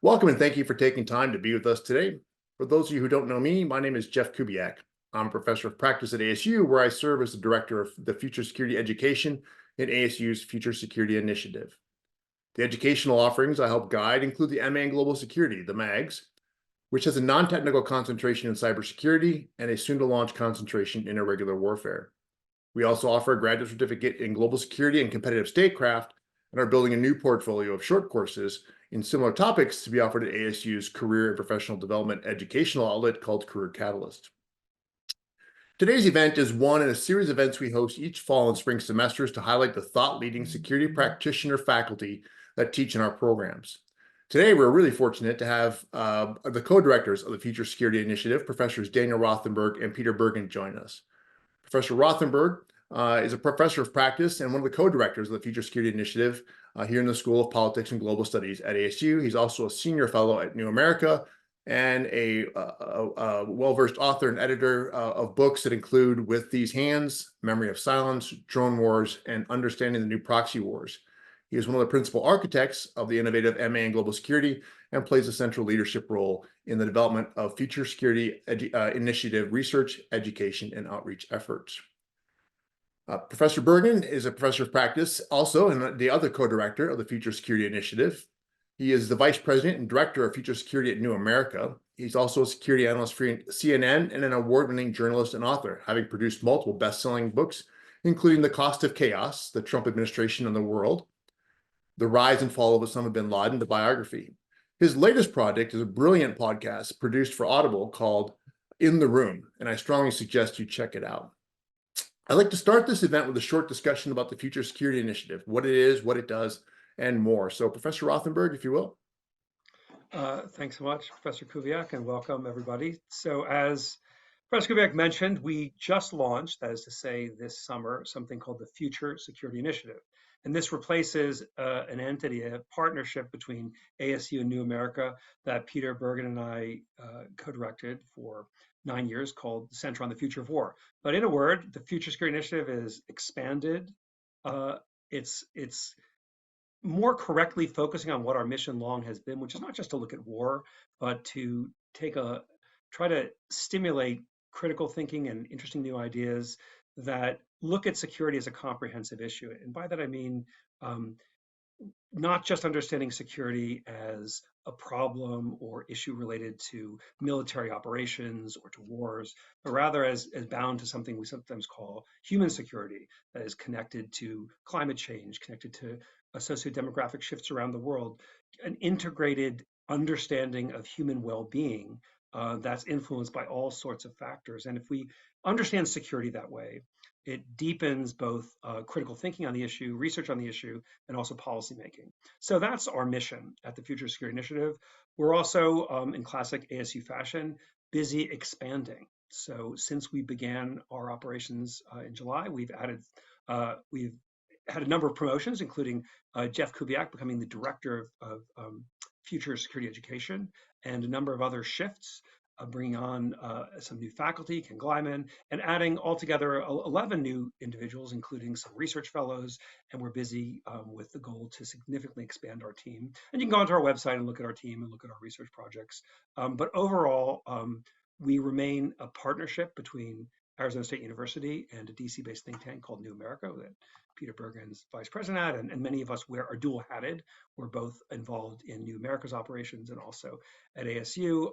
Welcome and thank you for taking time to be with us today. For those of you who don't know me, my name is Jeff Kubiak. I'm a professor of practice at ASU, where I serve as the director of the Future Security Education in ASU's Future Security Initiative. The educational offerings I help guide include the MA in Global Security, the MAGS, which has a non-technical concentration in cybersecurity and a soon-to-launch concentration in irregular warfare. We also offer a graduate certificate in global security and competitive statecraft and are building a new portfolio of short courses in similar topics to be offered at ASU's Career and Professional Development educational outlet called Career Catalyst. Today's event is one in a series of events we host each fall and spring semesters to highlight the thought-leading security practitioner faculty that teach in our programs. Today, we're really fortunate to have the co-directors of the Future Security Initiative, Professors Daniel Rothenberg and Peter Bergen, join us. Professor Rothenberg is a professor of practice and one of the co-directors of the Future Security Initiative here in the School of Politics and Global Studies at ASU. He's also a senior fellow at New America and a well-versed author and editor of books that include With These Hands, Memory of Silence, Drone Wars, and Understanding the New Proxy Wars. He is one of the principal architects of the innovative MA in Global Security and plays a central leadership role in the development of Future Security Initiative research, education, and outreach efforts. Professor Bergen is a professor of practice also and the other co-director of the Future Security Initiative. He is the vice president and director of Future Security at New America. He's also a security analyst for CNN and an award-winning journalist and author, having produced multiple best-selling books, including The Cost of Chaos, The Trump Administration and the World, The Rise and Fall of Osama bin Laden, the Biography. His latest project is a brilliant podcast produced for Audible called In the Room, and I strongly suggest you check it out. I'd like to start this event with a short discussion about the Future Security Initiative, what it is, what it does, and more. So Professor Rothenberg, if you will. Thanks so much, Professor Kubiak, and welcome everybody. So as Professor Kubiak mentioned, we just launched, that is to say this summer, something called the Future Security Initiative. And this replaces an entity, a partnership between ASU and New America that Peter Bergen and I co-directed for 9 years, called the Center on the Future of War. But in a word, the Future Security Initiative is expanded. It's more correctly focusing on what our mission long has been, which is not just to look at war, but to try to stimulate critical thinking and interesting new ideas that look at security as a comprehensive issue. And by that, I mean, not just understanding security as a problem or issue related to military operations or to wars, but rather as bound to something we sometimes call human security, that is connected to climate change, connected to socio-demographic shifts around the world, an integrated understanding of human well-being that's influenced by all sorts of factors. And if we understand security that way, it deepens both critical thinking on the issue, research on the issue, and also policymaking. So that's our mission at the Future Security Initiative. We're also, in classic ASU fashion, busy expanding. So since we began our operations in July, we've had a number of promotions, including Jeff Kubiak becoming the director of Future Security Education, and a number of other shifts, bringing on some new faculty, Ken Glyman, and adding altogether 11 new individuals, including some research fellows. And we're busy with the goal to significantly expand our team. And you can go onto our website and look at our team and look at our research projects. But overall, we remain a partnership between Arizona State University and a DC-based think tank called New America that Peter Bergen's vice president at, and many of us are dual-hatted. We're both involved in New America's operations and also at ASU.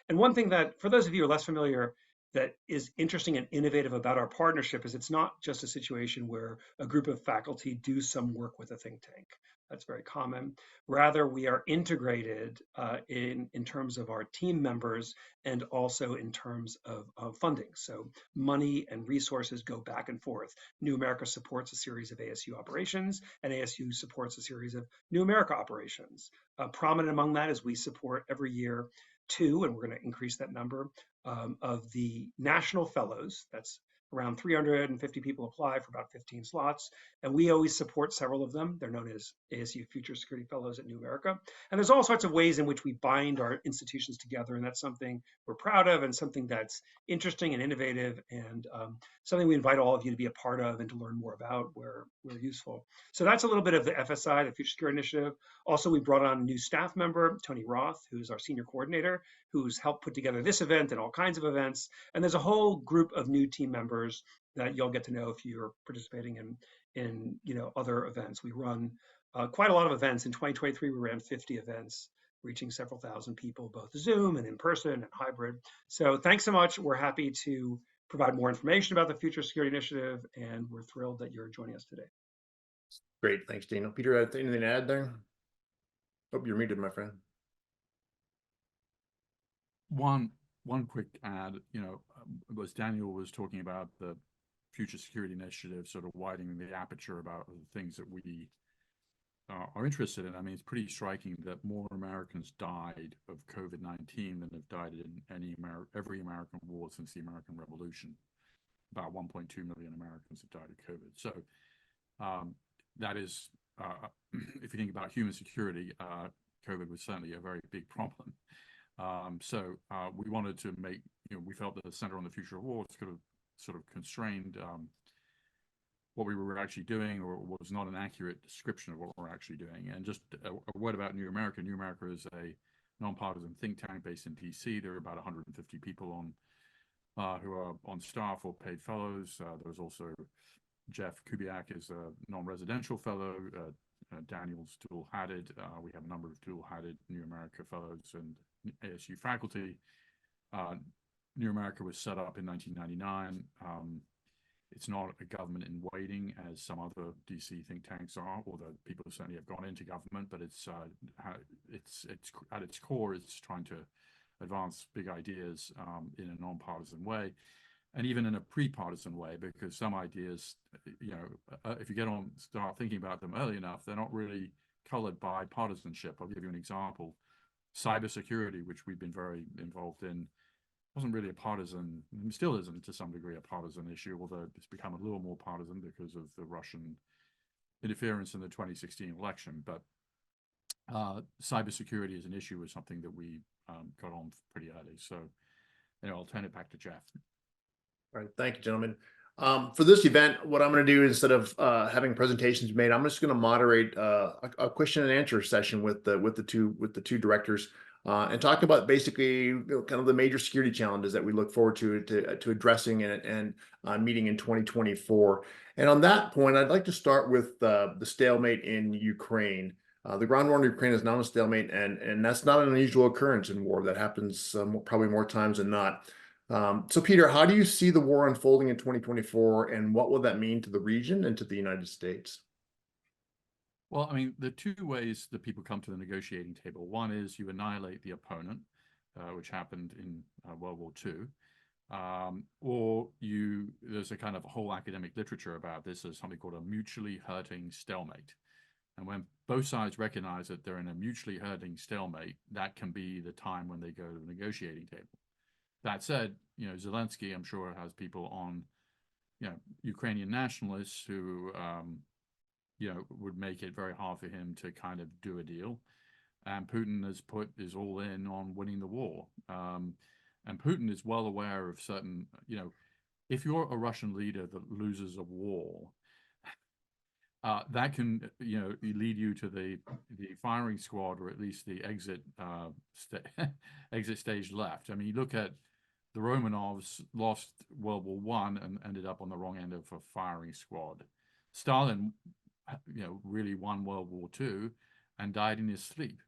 And one thing that, for those of you who are less familiar, that is interesting and innovative about our partnership is it's not just a situation where a group of faculty do some work with a think tank. That's very common. Rather, we are integrated in terms of our team members and also in terms of funding. So money and resources go back and forth. New America supports a series of ASU operations, and ASU supports a series of New America operations. Prominent among that is we support every year 2, and we're going to increase that number, of the national fellows. That's Around 350 people apply for about 15 slots, and we always support several of them. They're known as ASU Future Security Fellows at New America. And there's all sorts of ways in which we bind our institutions together, and that's something we're proud of and something that's interesting and innovative, and something we invite all of you to be a part of and to learn more about where we're useful. So that's a little bit of the FSI, the Future Security Initiative. Also, we brought on a new staff member, Tony Roth, who's our senior coordinator, who's helped put together this event and all kinds of events. And there's a whole group of new team members that you'll get to know if you're participating in other events. We run quite a lot of events. In 2023, we ran 50 events, reaching several thousand people, both Zoom and in person and hybrid. So thanks so much. We're happy to provide more information about the Future Security Initiative, and we're thrilled that you're joining us today. Great. Thanks, Daniel. Peter, anything to add there? Oh, you're muted, my friend. One quick add, as Daniel was talking about the Future Security Initiative, sort of widening the aperture about the things that we are interested in. I mean, it's pretty striking that more Americans died of COVID-19 than have died in every American war since the American Revolution. About 1.2 million Americans have died of COVID. So that is, if you think about human security, COVID was certainly a very big problem. So we wanted to make, we felt that the Center on the Future of War could have sort of constrained what we were actually doing, or was not an accurate description of what we're actually doing. And just a word about New America. New America is a nonpartisan think tank based in DC. There are about 150 people who are on staff or paid fellows. There's also Jeff Kubiak is a non-residential fellow. Daniel's dual-hatted. We have a number of dual-hatted New America fellows and ASU faculty. New America was set up in 1999. It's not a government in waiting as some other DC think tanks are, although people certainly have gone into government, but it's at its core, it's trying to advance big ideas in a nonpartisan way, and even in a pre-partisan way, because some ideas, if you start thinking about them early enough, they're not really colored by partisanship. I'll give you an example. Cybersecurity, which we've been very involved in, wasn't really a partisan, still isn't to some degree a partisan issue, although it's become a little more partisan because of the Russian interference in the 2016 election. But cybersecurity as an issue was something that we got on pretty early. So, I'll turn it back to Jeff. All right, thank you, gentlemen. For this event, what I'm going to do, instead of having presentations made, I'm just going to moderate a question and answer session with the two directors, and talk about basically kind of the major security challenges that we look forward to addressing and meeting in 2024. And on that point, I'd like to start with the stalemate in Ukraine. The ground war in Ukraine is now a stalemate, and that's not an unusual occurrence in war. That happens probably more times than not. So Peter, how do you see the war unfolding in 2024, and what will that mean to the region and to the United States? Well, I mean, the two ways that people come to the negotiating table. One is you annihilate the opponent, which happened in World War II, or there's a kind of whole academic literature about this as something called a mutually hurting stalemate. And when both sides recognize that they're in a mutually hurting stalemate, that can be the time when they go to the negotiating table. That said, Zelensky, I'm sure, has people on, Ukrainian nationalists who, would make it very hard for him to kind of do a deal. And Putin is all in on winning the war. And Putin is well aware of certain, if you're a Russian leader that loses a war, that can, lead you to the firing squad, or at least the exit stage left. I mean, you look at the Romanovs lost World War I and ended up on the wrong end of a firing squad. Stalin, really won World War II and died in his sleep.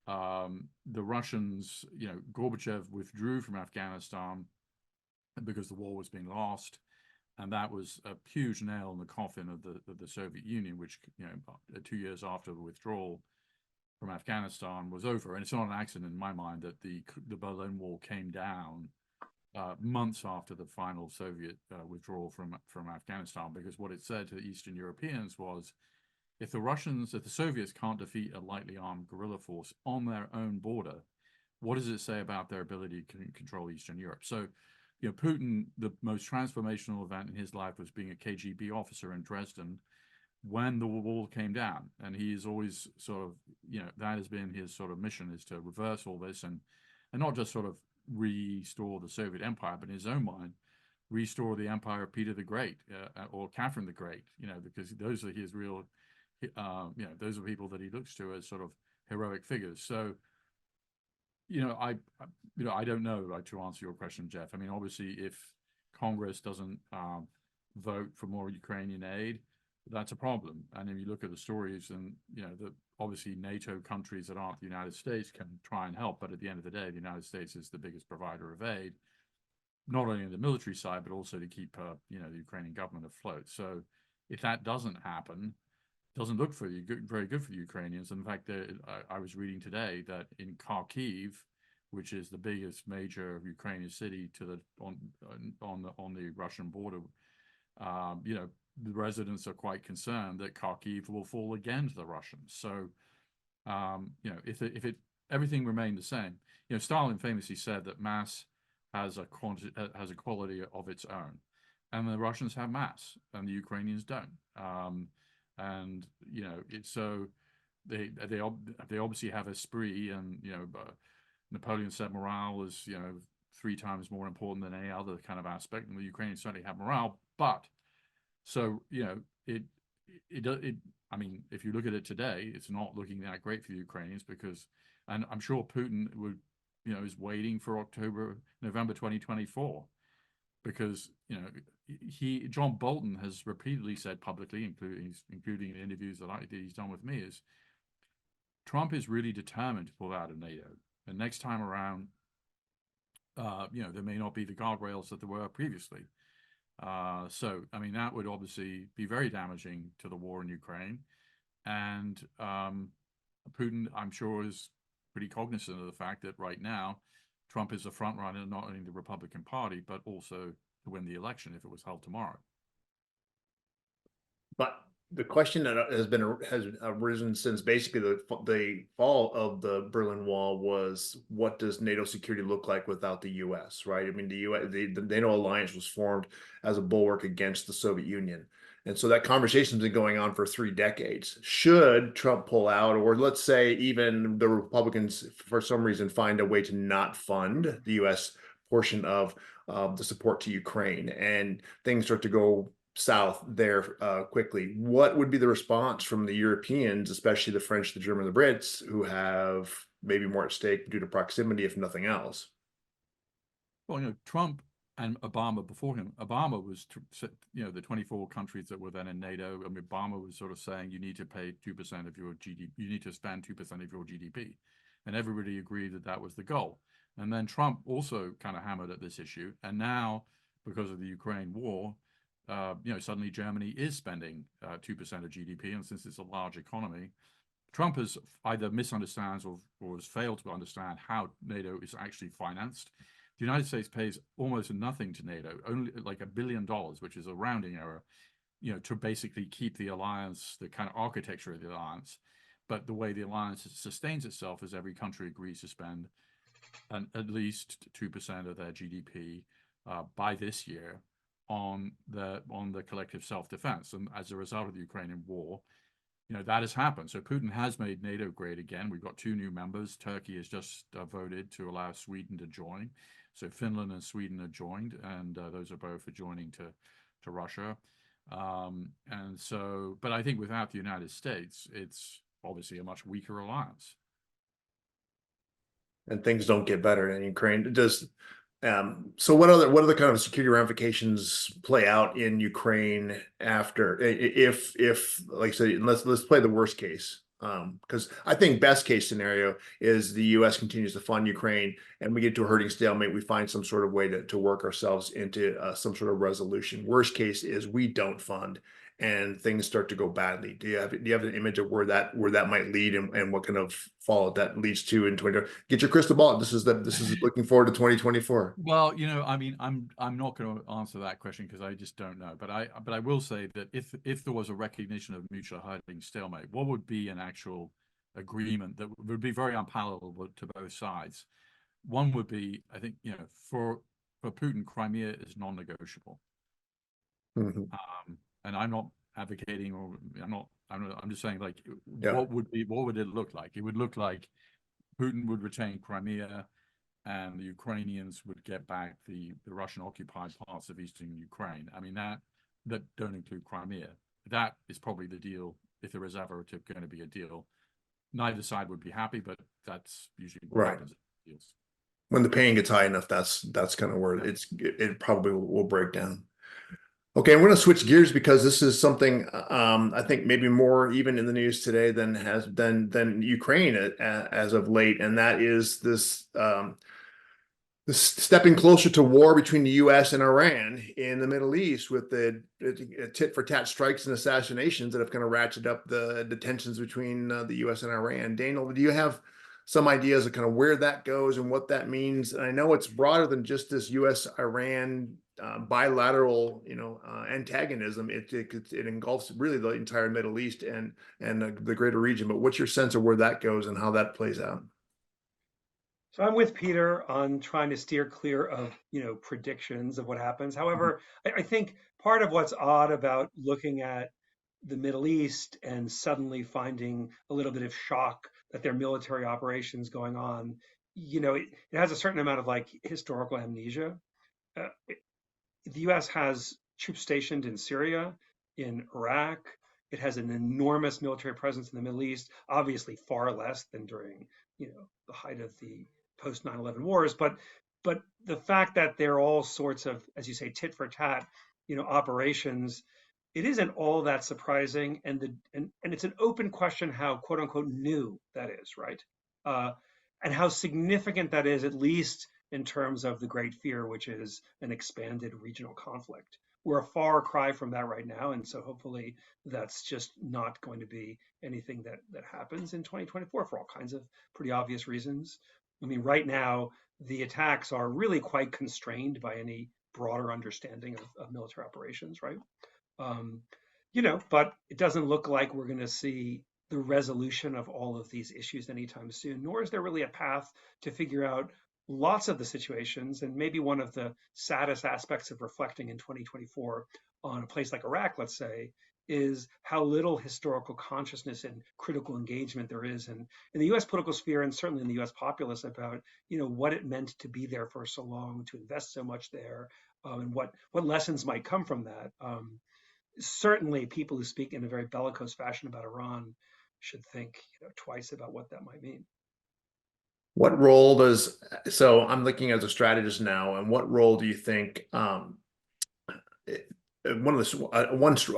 The Russians, Gorbachev withdrew from Afghanistan because the war was being lost. And that was a huge nail in the coffin of the Soviet Union, which, 2 years after the withdrawal from Afghanistan was over. And it's not an accident in my mind that the Berlin Wall came down months after the final Soviet withdrawal from Afghanistan, because what it said to the Eastern Europeans was, if the Soviets can't defeat a lightly armed guerrilla force on their own border, what does it say about their ability to control Eastern Europe? So Putin, the most transformational event in his life was being a KGB officer in Dresden when the wall came down. And he's always sort of, that has been his sort of mission, is to reverse all this and not just sort of restore the Soviet Empire, but in his own mind, restore the empire of Peter the Great or Catherine the Great, because those are his real, those are people that he looks to as sort of heroic figures. So, I don't know, like, to answer your question, Jeff. I mean, obviously, if Congress doesn't vote for more Ukrainian aid, that's a problem. And if you look at the stories, and obviously NATO countries that aren't the United States can try and help, but at the end of the day, the United States is the biggest provider of aid, not only on the military side, but also to keep the Ukrainian government afloat. So if that doesn't happen, doesn't look very good for the Ukrainians. In fact, I was reading today that in Kharkiv, which is the biggest major Ukrainian city on the Russian border, the residents are quite concerned that Kharkiv will fall again to the Russians. So, if everything remained the same, Stalin famously said that mass has a quality of its own, and the Russians have mass, and the Ukrainians don't. And so they obviously have esprit, and Napoleon said morale is 3 times more important than any other kind of aspect, and the Ukrainians certainly have morale. But so I mean, if you look at it today, it's not looking that great for the Ukrainians, because, and I'm sure Putin would is waiting for November 2024, because John Bolton has repeatedly said publicly, including in interviews that he's done with me, is Trump is really determined to pull out of NATO, and next time around, there may not be the guardrails that there were previously. So I mean, that would obviously be very damaging to the war in Ukraine, and Putin, I'm sure, is pretty cognizant of the fact that right now Trump is a front runner, not only the Republican Party, but also to win the election if it was held tomorrow. But the question that has arisen since basically the fall of the Berlin Wall was, what does NATO security look like without the U.S., right? I mean, the NATO alliance was formed as a bulwark against the Soviet Union. And so that conversation has been going on for 3 decades. Should Trump pull out, or let's say even the Republicans, for some reason, find a way to not fund the U.S. portion of the support to Ukraine, and things start to go south there quickly, what would be the response from the Europeans, especially the French, the German, the Brits, who have maybe more at stake due to proximity, if nothing else? Well, Trump and Obama before him, Obama was, the 24 countries that were then in NATO. I mean, Obama was sort of saying you need to pay 2% of your GDP, you need to spend 2% of your GDP. And everybody agreed that that was the goal. And then Trump also kind of hammered at this issue. And now, because of the Ukraine war, suddenly Germany is spending 2% of GDP. And since it's a large economy, Trump has either misunderstands or has failed to understand how NATO is actually financed. The United States pays almost nothing to NATO, only like $1 billion, which is a rounding error, to basically keep the alliance, the kind of architecture of the alliance. But the way the alliance sustains itself is every country agrees to spend at least 2% of their GDP by this year on the collective self-defense. And as a result of the Ukrainian war, that has happened. So Putin has made NATO great again. We've got 2 new members. Turkey has just voted to allow Sweden to join. So Finland and Sweden are joined, and those are both adjoining to Russia. And so, but I think without the United States, it's obviously a much weaker alliance. And things don't get better in Ukraine. So what other kind of security ramifications play out in Ukraine after, if like I said, let's play the worst case, because I think best case scenario is the U.S. continues to fund Ukraine and we get to a hurting stalemate. We find some sort of way to work ourselves into some sort of resolution. Worst case is we don't fund and things start to go badly. Do you have an image of where that might lead, and what kind of fallout that leads to in 20? Get your crystal ball. This is looking forward to 2024. Well, I mean, I'm not going to answer that question because I just don't know. But I will say that if there was a recognition of mutual hurting stalemate, what would be an actual agreement that would be very unpalatable to both sides? One would be, I think, for for Putin, Crimea is non-negotiable. Mhm. And I'm not advocating, or I'm just saying, like, Yeah. what would it look like? It would look like Putin would retain Crimea, and the Ukrainians would get back the Russian occupied parts of eastern Ukraine. I mean, that don't include Crimea. That is probably the deal, if there is ever going to be a deal. Neither side would be happy, but that's usually what Right. happens in deals. When the pain gets high enough, that's kind of where it probably will break down. Okay, I'm going to switch gears because this is something I think maybe more even in the news today than Ukraine as of late, and that is this stepping closer to war between the U.S. and Iran in the Middle East, with the tit for tat strikes and assassinations that have kind of ratcheted up the tensions between the U.S. and Iran. Daniel, do you have some ideas of kind of where that goes and what that means? And I know it's broader than just this U.S.-Iran bilateral, antagonism. It engulfs really the entire Middle East and the greater region. But what's your sense of where that goes and how that plays out? So I'm with Peter on trying to steer clear of, predictions of what happens. However, I think part of what's odd about looking at the Middle East and suddenly finding a little bit of shock that there are military operations going on, it has a certain amount of like historical amnesia. Uh, the US has troops stationed in Syria, in Iraq. It has an enormous military presence in the Middle East, obviously far less than during, the height of the post 9/11 wars. But the fact that there are all sorts of, as you say, tit for tat, operations, it isn't all that surprising. And it's an open question how quote unquote new that is, right? Uh, and how significant that is, at least in terms of the great fear, which is an expanded regional conflict. We're a far cry from that right now, and so hopefully that's just not going to be anything that happens in 2024 for all kinds of pretty obvious reasons. I mean, right now the attacks are really quite constrained by any broader understanding of military operations, right? Um, but it doesn't look like we're going to see the resolution of all of these issues anytime soon, nor is there really a path to figure out lots of the situations. And maybe one of the saddest aspects of reflecting in 2024 on a place like Iraq, let's say, is how little historical consciousness and critical engagement there is in the US political sphere, and certainly in the US populace, about what it meant to be there for so long, to invest so much there, and what lessons might come from that. Certainly people who speak in a very bellicose fashion about Iran should think twice about what that might mean. What role so I'm looking as a strategist now, and what role do you think a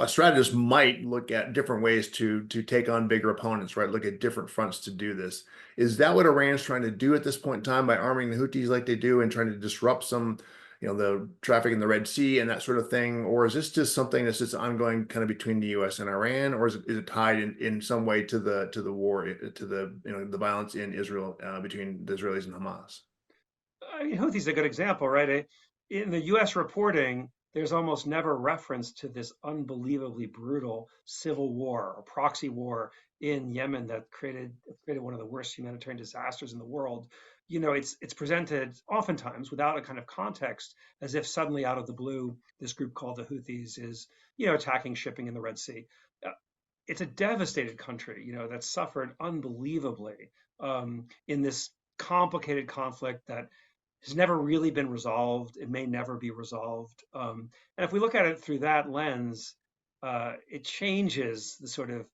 strategist might look at different ways to take on bigger opponents, right? Look at different fronts to do this. Is that what Iran's trying to do at this point in time by arming the Houthis like they do and trying to disrupt some, the traffic in the Red Sea and that sort of thing? Or is this just something that's just ongoing kind of between the US and Iran, or is it tied in some way to the war, to the violence in Israel between the Israelis and Hamas? I mean, Houthis a good example, right? In the U.S. reporting, there's almost never reference to this unbelievably brutal civil war or proxy war in Yemen that created one of the worst humanitarian disasters in the world. It's presented oftentimes without a kind of context, as if suddenly out of the blue, this group called the Houthis is, attacking shipping in the Red Sea. It's a devastated country, that suffered unbelievably in this complicated conflict that has never really been resolved. It may never be resolved. And if we look at it through that lens, it changes the sort of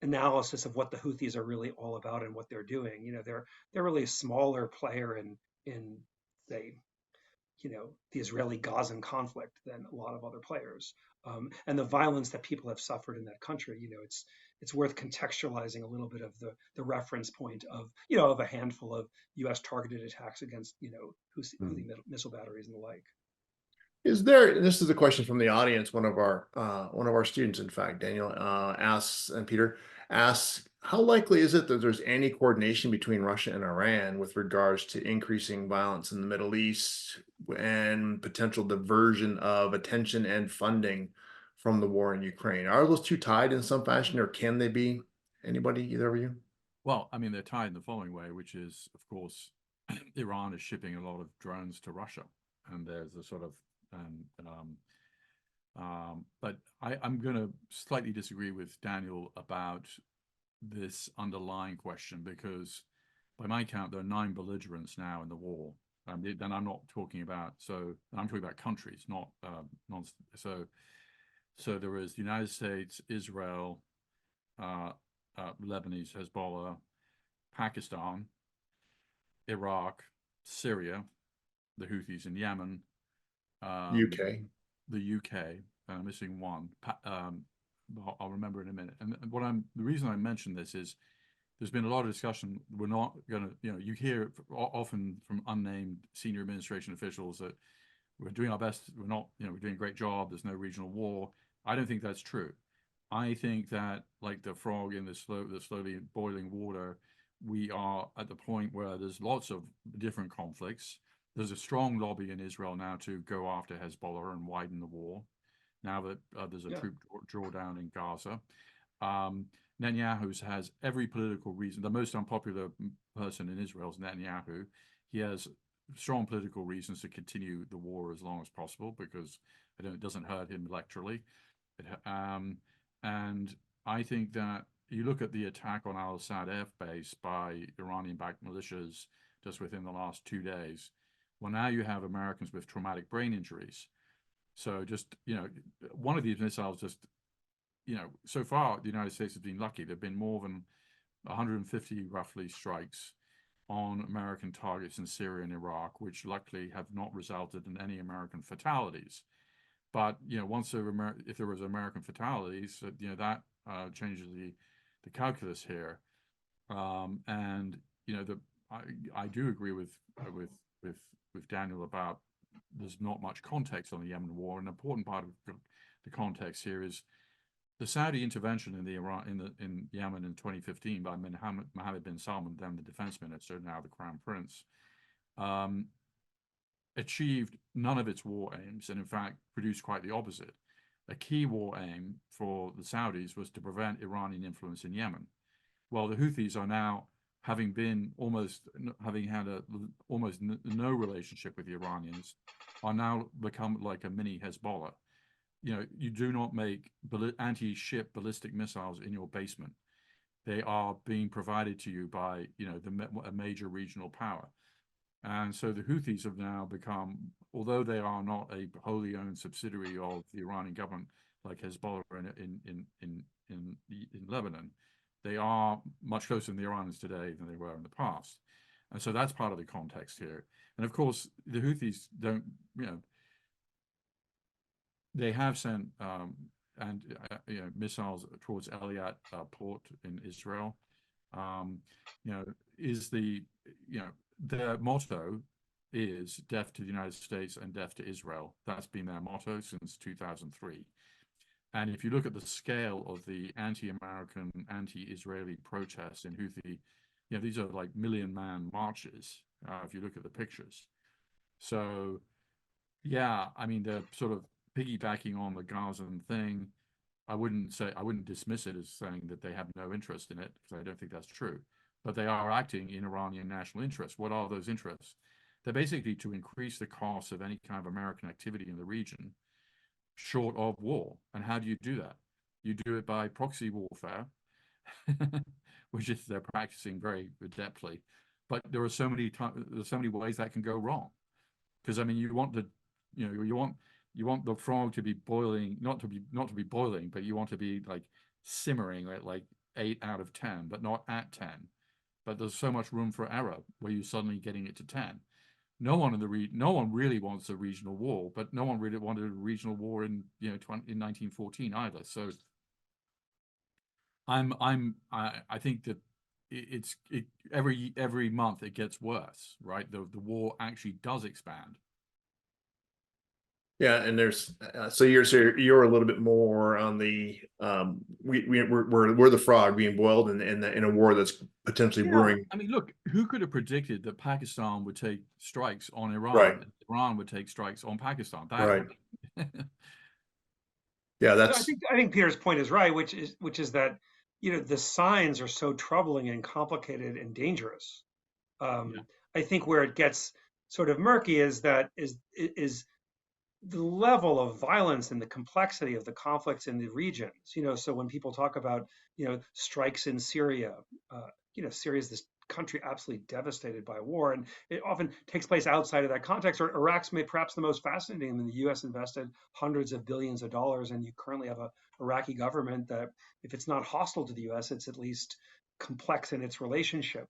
analysis of what the Houthis are really all about and what they're doing. They're really a smaller player in say, the Israeli-Gazan conflict than a lot of other players. And the violence that people have suffered in that country, it's worth contextualizing a little bit of the reference point of of a handful of U.S. targeted attacks against Houthi missile batteries and the like. This is a question from the audience, one of our students, in fact, Daniel, asks, and Peter asks, how likely is it that there's any coordination between Russia and Iran with regards to increasing violence in the Middle East and potential diversion of attention and funding from the war in Ukraine? Are those two tied in some fashion, or can they be? Anybody, either of you? Well, I mean, they're tied in the following way, which is, of course, Iran is shipping a lot of drones to Russia. and there's a sort of but I'm going to slightly disagree with Daniel about this underlying question, because by my count, there are 9 belligerents now in the war. Then I'm not talking about, I'm talking about countries, not non. So there is the United States, Israel, Lebanese, Hezbollah, Pakistan, Iraq, Syria, the Houthis in Yemen, UK. the UK. I'm missing one. I'll remember in a minute. And the reason I mention this is there's been a lot of discussion. We're not going to, you hear often from unnamed senior administration officials that we're doing our best. We're not, we're doing a great job. There's no regional war. I don't think that's true. I think that, like the frog in the slowly boiling water, we are at the point where there's lots of different conflicts. There's a strong lobby in Israel now to go after Hezbollah and widen the war, now that there's a troop drawdown in Gaza. Netanyahu has every political reason. The most unpopular person in Israel is Netanyahu. He has strong political reasons to continue the war as long as possible, because it doesn't hurt him electorally. And I think that you look at the attack on al-Assad air base by Iranian-backed militias just within the last 2 days. Well, now you have Americans with traumatic brain injuries. So just, one of these missiles just, so far the United States has been lucky. There have been more than 150 roughly strikes on American targets in Syria and Iraq, which luckily have not resulted in any American fatalities. But if there was American fatalities, that changes the calculus here. And I do agree with Daniel about there's not much context on the Yemen war. An important part of the context here is the Saudi intervention in Yemen in 2015 by Mohammed bin Salman, then the defense minister, now the crown prince, achieved none of its war aims, and in fact produced quite the opposite. A key war aim for the Saudis was to prevent Iranian influence in Yemen. Well, the Houthis are now, having had almost no relationship with the Iranians, are now become like a mini Hezbollah. You do not make anti-ship ballistic missiles in your basement. They are being provided to you by a major regional power. And so the Houthis have now become, although they are not a wholly owned subsidiary of the Iranian government like Hezbollah in Lebanon, they are much closer to the Iranians today than they were in the past. And so that's part of the context here. And of course, the Houthis don't, they have sent missiles towards Eilat port in Israel. Their motto is death to the United States and death to Israel. That's been their motto since 2003. And if you look at the scale of the anti-American, anti-Israeli protests in Houthi, these are like million-man marches, if you look at the pictures. So, yeah, I mean, they're sort of piggybacking on the Gazan thing. I wouldn't dismiss it as saying that they have no interest in it, because I don't think that's true. But they are acting in Iranian national interests. What are those interests? They're basically to increase the cost of any kind of American activity in the region, short of war. And how do you do that? You do it by proxy warfare, which is they're practicing very adeptly. But there are so many ways that can go wrong. Because I mean, you want the frog to be boiling, not to be boiling, but you want to be like simmering at like 8 out of 10, but not at 10. But there's so much room for error where you're suddenly getting it to 10. No one really wants a regional war, but no one really wanted a regional war in 1914 either. So I think that every month it gets worse, right? The war actually does expand. Yeah, and there's so you're a little bit more on the we're the frog being boiled in a war that's potentially brewing. I mean, look, who could have predicted that Pakistan would take strikes on Iran, Right. and Iran would take strikes on Pakistan? Right. Yeah, that's. I think Peter's point is right, which is that the signs are so troubling and complicated and dangerous. I think where it gets sort of murky is that is the level of violence and the complexity of the conflicts in the regions. So when people talk about, strikes in Syria, Syria is this country absolutely devastated by war, and it often takes place outside of that context. Or Iraq's perhaps the most fascinating. I mean, the U.S. invested hundreds of billions of dollars, and you currently have a Iraqi government that, if it's not hostile to the U.S., it's at least complex in its relationship.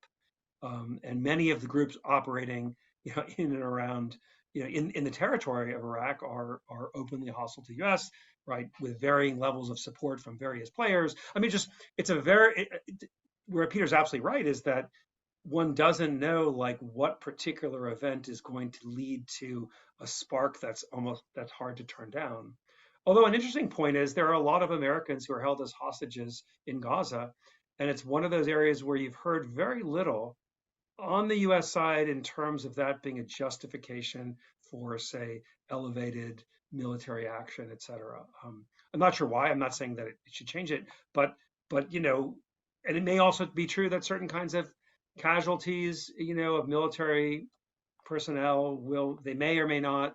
And many of the groups operating, in and around, in the territory of Iraq are openly hostile to the U.S., right, with varying levels of support from various players. I mean, just it's a very where Peter's absolutely right is that one doesn't know like what particular event is going to lead to a spark that's hard to turn down. Although an interesting point is there are a lot of Americans who are held as hostages in Gaza, and it's one of those areas where you've heard very little on the US side in terms of that being a justification for, say, elevated military action, et cetera. I'm not sure why. I'm not saying that it should change it, but and it may also be true that certain kinds of casualties, of military personnel they may or may not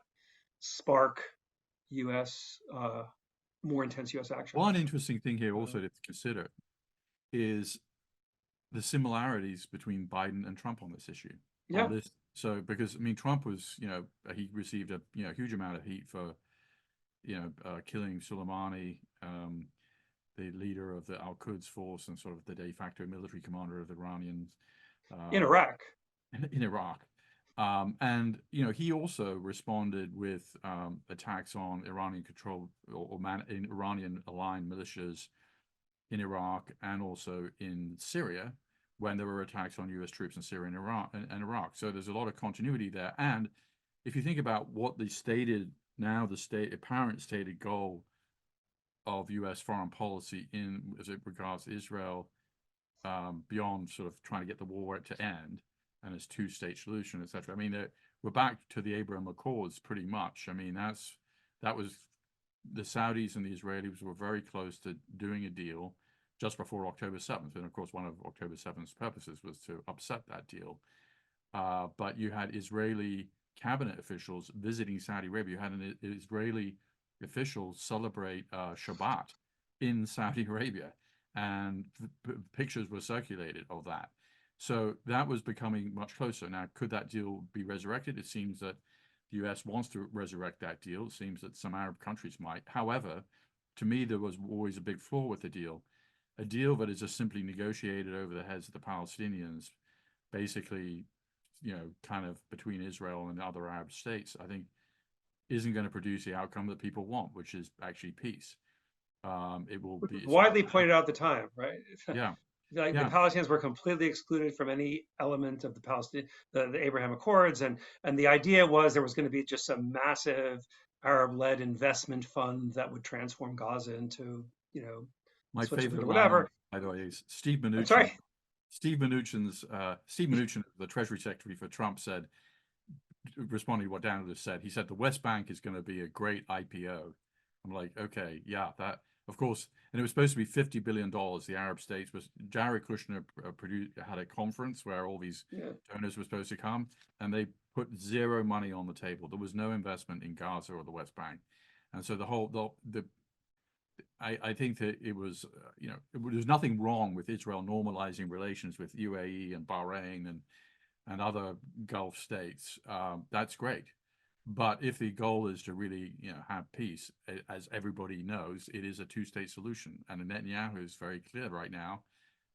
spark U.S. More intense U.S. action. One interesting thing here also to consider is the similarities between Biden and Trump on this issue. Yeah. On this, so because I mean, Trump was, he received a huge amount of heat for, killing Soleimani, the leader of the Al-Quds force and sort of the de facto military commander of the Iranians in Iraq. In Iraq. And he also responded with attacks on Iranian controlled or Iranian aligned militias in Iraq and also in Syria when there were attacks on U.S. troops in Syria and Iraq. So there's a lot of continuity there. And if you think about what the apparent stated goal of U.S. foreign policy as it regards Israel, beyond sort of trying to get the war to end and its two-state solution, etc. I mean, we're back to the Abraham Accords pretty much. I mean, that was the Saudis and the Israelis were very close to doing a deal just before October 7th. And of course, one of October 7th's purposes was to upset that deal. But you had Israeli cabinet officials visiting Saudi Arabia. You had an Israeli official celebrate Shabbat in Saudi Arabia, and pictures were circulated of that. So that was becoming much closer. Now, could that deal be resurrected? It seems that the U.S. wants to resurrect that deal. It seems that some Arab countries might. However, to me, there was always a big flaw with the deal. A deal that is just simply negotiated over the heads of the Palestinians, basically, kind of between Israel and other Arab states, I think isn't going to produce the outcome that people want, which is actually peace. It will be widely pointed out at the time, right? Yeah. The Palestinians were completely excluded from any element of the Abraham Accords, and the idea was there was going to be just some massive Arab-led investment fund that would transform Gaza into, my favorite whatever. By the way, is Steve Mnuchin. Sorry. Steve Mnuchin, the Treasury Secretary for Trump, said, responding to what Daniel just said, he said the West Bank is going to be a great IPO. I'm like, okay, yeah, that. Of course, and it was supposed to be $50 billion. The Arab states Jared Kushner had a conference where all these donors were supposed to come, and they put zero money on the table. There was no investment in Gaza or the West Bank, and so I think that it was, there's nothing wrong with Israel normalizing relations with UAE and Bahrain and other Gulf states. That's great. But if the goal is to really, have peace, as everybody knows, it is a two-state solution. And Netanyahu is very clear right now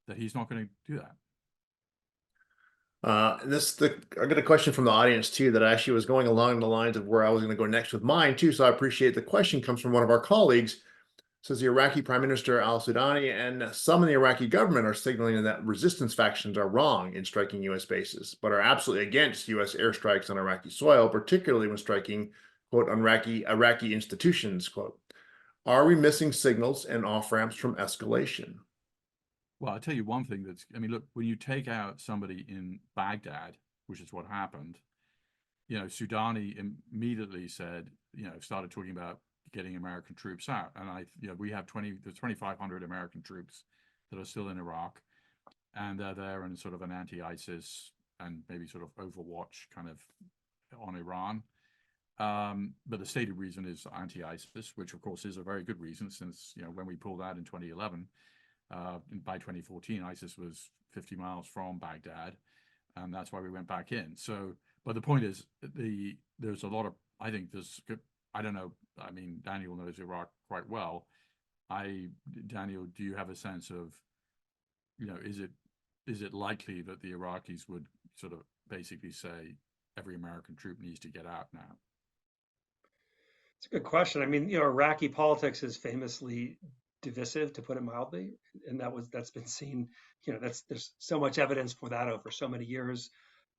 that he's not going to do that. I got a question from the audience too that actually was going along the lines of where I was going to go next with mine too. So I appreciate the question comes from one of our colleagues. Says the Iraqi Prime Minister al-Sudani and some in the Iraqi government are signaling that resistance factions are wrong in striking U.S. bases, but are absolutely against U.S. airstrikes on Iraqi soil, particularly when striking, quote, Iraqi institutions, quote. Are we missing signals and off-ramps from escalation? Well, I'll tell you one thing look, when you take out somebody in Baghdad, which is what happened, Sudani immediately said, started talking about getting American troops out. And we have 2,500 American troops that are still in Iraq, and they're there in sort of an anti-ISIS and maybe sort of Overwatch kind of on Iran. But the stated reason is anti-ISIS, which of course is a very good reason, since when we pulled out in 2011, by 2014, ISIS was 50 miles from Baghdad, and that's why we went back in. So, but the point is, there's a lot of, I think there's, I don't know, I mean, Daniel knows Iraq quite well. Daniel, do you have a sense of, is it likely that the Iraqis would sort of basically say every American troop needs to get out now? It's a good question. I mean, Iraqi politics is famously divisive, to put it mildly, and that's been seen. There's so much evidence for that over so many years.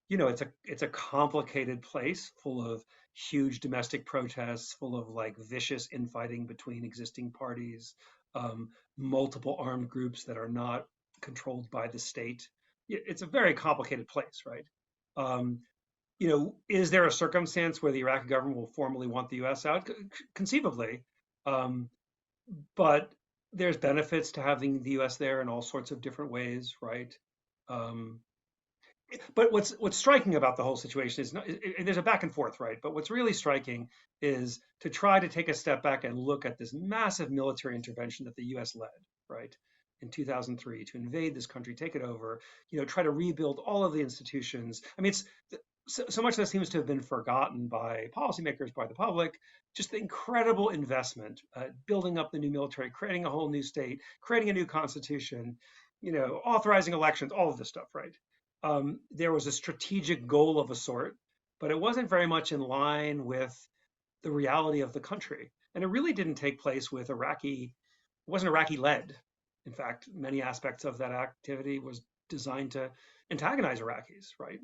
It's a complicated place full of huge domestic protests, full of like vicious infighting between existing parties, multiple armed groups that are not controlled by the state. It's a very complicated place, right? Is there a circumstance where the Iraqi government will formally want the U.S. out? Conceivably, but there's benefits to having the U.S. there in all sorts of different ways, right? But what's striking about the whole situation is there's a back and forth, right? But what's really striking is to try to take a step back and look at this massive military intervention that the U.S. led, right, in 2003 to invade this country, take it over, try to rebuild all of the institutions. I mean, so much of that seems to have been forgotten by policymakers, by the public. Just the incredible investment, building up the new military, creating a whole new state, creating a new constitution, authorizing elections, all of this stuff, right? There was a strategic goal of a sort, but it wasn't very much in line with the reality of the country. And it really didn't take place with it wasn't Iraqi led. In fact, many aspects of that activity was designed to antagonize Iraqis, right?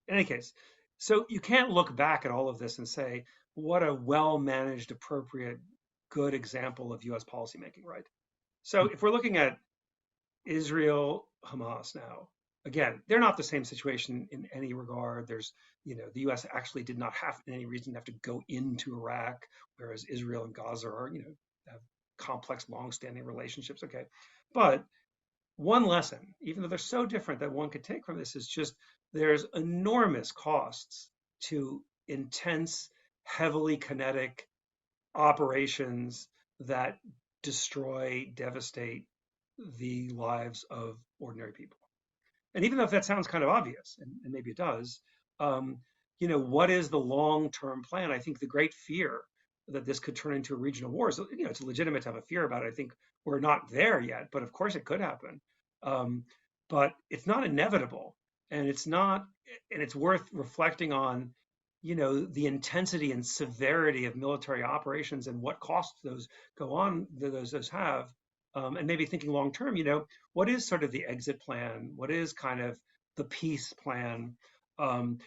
In any case, so you can't look back at all of this and say, what a well-managed, appropriate, good example of US policymaking, right? So if we're looking at Israel, Hamas now, again, they're not the same situation in any regard. There's, the U.S. actually did not have any reason to have to go into Iraq, whereas Israel and Gaza are, have complex, long-standing relationships. Okay, but one lesson, even though they're so different, that one could take from this is just there's enormous costs to intense, heavily kinetic operations that destroy, devastate the lives of ordinary people. And even though that sounds kind of obvious, and maybe it does, what is the long-term plan? I think the great fear that this could turn into a regional war is, it's legitimate to have a fear about it. I think we're not there yet, but of course it could happen. But it's not inevitable, and it's worth reflecting on, the intensity and severity of military operations and what costs those have. And maybe thinking long term, what is sort of the exit plan? What is kind of the peace plan?